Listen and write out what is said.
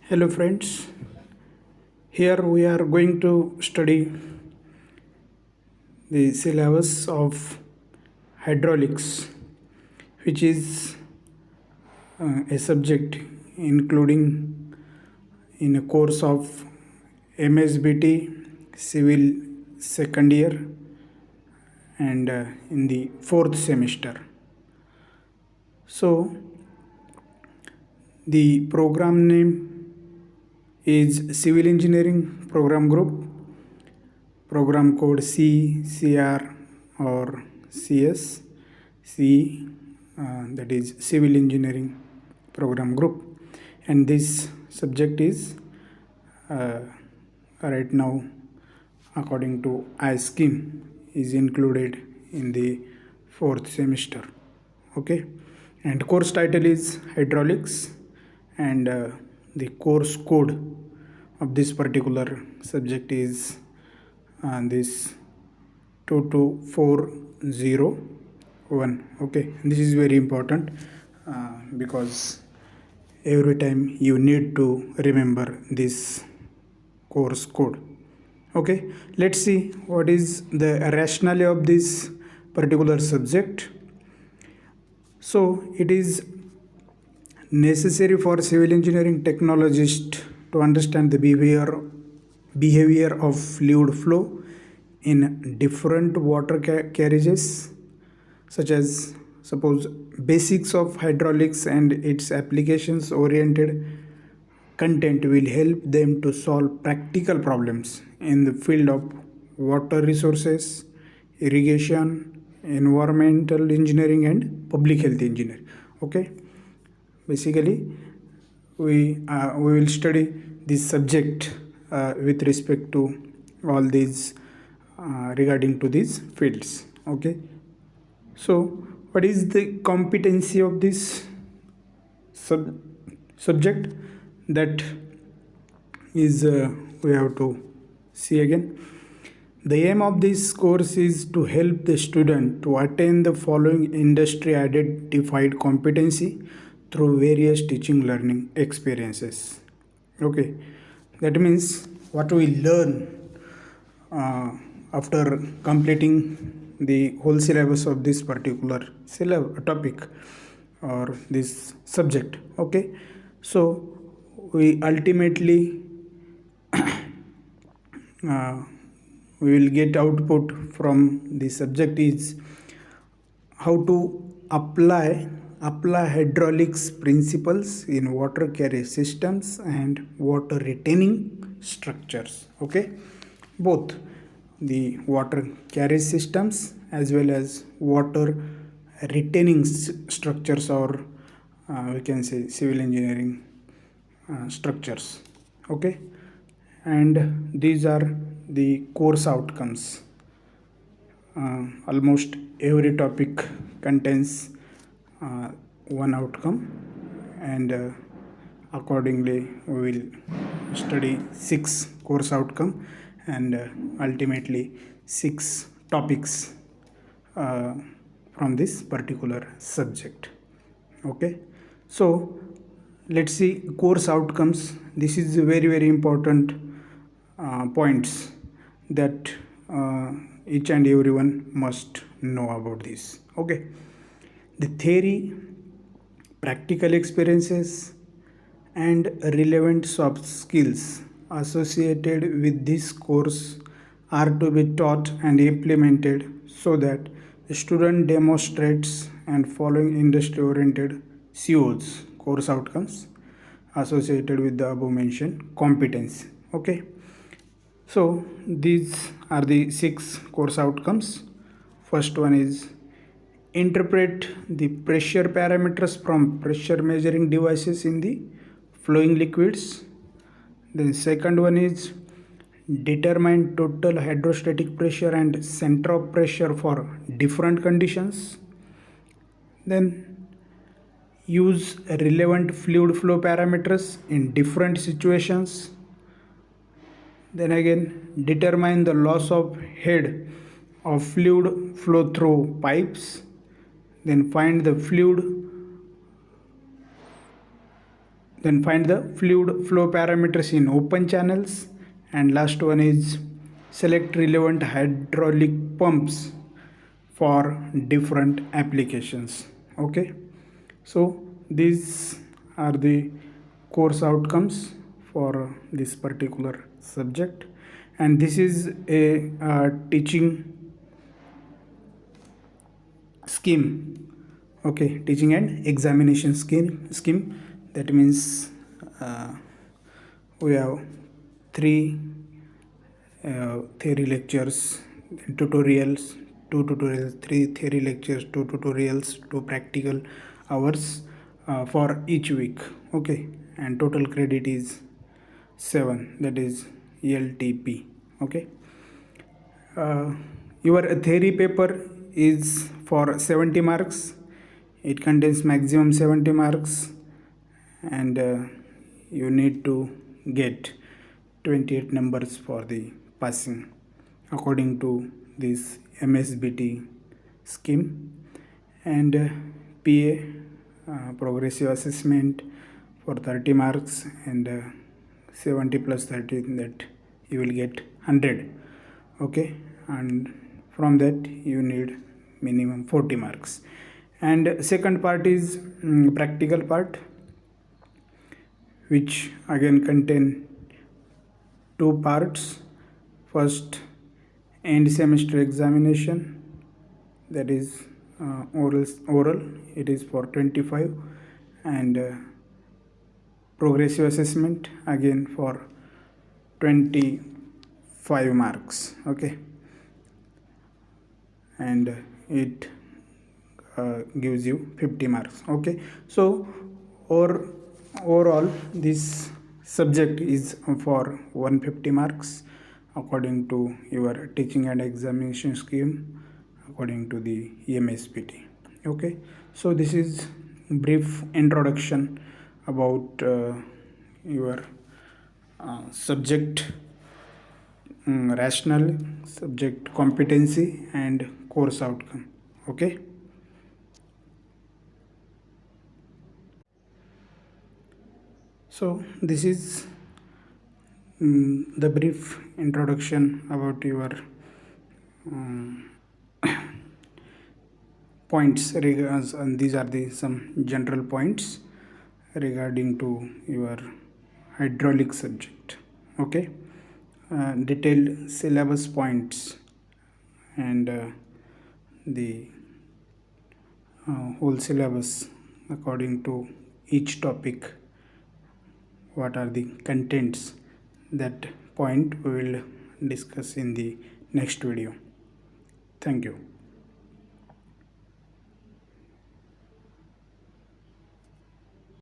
Hello, friends. Here we are going to study the syllabus of hydraulics, which is a subject including in a course of MSBT Civil second year and in the fourth semester. So, the program name is Civil Engineering Program Group, program code C, CR or CS, C, that is Civil Engineering Program Group, and this subject is uh, right now, according to iScheme, is included in the fourth semester. Okay, and course title is Hydraulics, and the course code of this particular subject is this 22401. Okay, this is very important because every time you need to remember this course code. Okay, let's see what is the rationale of this particular subject. So it is necessary for civil engineering technologists to understand the behavior of fluid flow in different water carriages, such as suppose basics of hydraulics and its applications oriented content will help them to solve practical problems in the field of water resources, irrigation, environmental engineering, and public health engineering. Okay, basically, we will study this subject with respect to all these regarding to these fields. Okay, so what is the competency of this subject? That is we have to see again. The aim of this course is to help the student to attain the following industry identified competency through various teaching learning experiences. Okay, that means what we learn after completing the whole syllabus of this particular topic or this subject. Okay, so we ultimately uh, we will get output from the subject is how to apply hydraulics principles in water carriage systems and water retaining structures. Okay, both the water carriage systems as well as water retaining structures, or we can say civil engineering structures. Okay, and these are the course outcomes. Almost every topic contains one outcome, and accordingly we will study 6 course outcome and ultimately 6 topics from this particular subject. Okay, so let's see course outcomes. This is very important points that each and everyone must know about this. Okay, the theory, practical experiences, and relevant soft skills associated with this course are to be taught and implemented so that the student demonstrates and following industry oriented COs, course outcomes, associated with the above mentioned competence. Okay, so these are the 6 course outcomes. First one is interpret the pressure parameters from pressure measuring devices in the flowing liquids. Then second one is determine total hydrostatic pressure and center of pressure for different conditions. Then use relevant fluid flow parameters in different situations. Then again, determine the loss of head of fluid flow through pipes. Then find the fluid Then find the fluid flow parameters in open channels. And last one is select relevant hydraulic pumps for different applications. Okay, so these are the course outcomes for this particular subject, and this is a teaching scheme. Okay, teaching and examination scheme. That means uh, we have three theory lectures, tutorials, two tutorials, three theory lectures, two tutorials, two practical hours for each week. Okay, and total credit is 7, that is LTP. Okay, uh, your theory paper is for 70 marks. It contains maximum 70 marks, and you need to get 28 numbers for the passing according to this MSBT scheme. And PA, progressive assessment, for 30 marks, and 70 plus 30, that you will get 100. Okay, and from that you need minimum 40 marks. And second part is practical part, which again contain two parts. First, end semester examination, that is oral, it is for 25, and progressive assessment again for 25 marks. Okay, and it gives you 50 marks. Okay, so or overall this subject is for 150 marks according to your teaching and examination scheme, according to the MSPT. Okay, so this is brief introduction about your subject rational, subject competency, and course outcome. Okay, so this is the brief introduction about your um, points regards, and these are the some general points regarding to your hydraulic subject. Okay, detailed syllabus points, and the whole syllabus according to each topic, what are the contents, that point we will discuss in the next video. Thank you.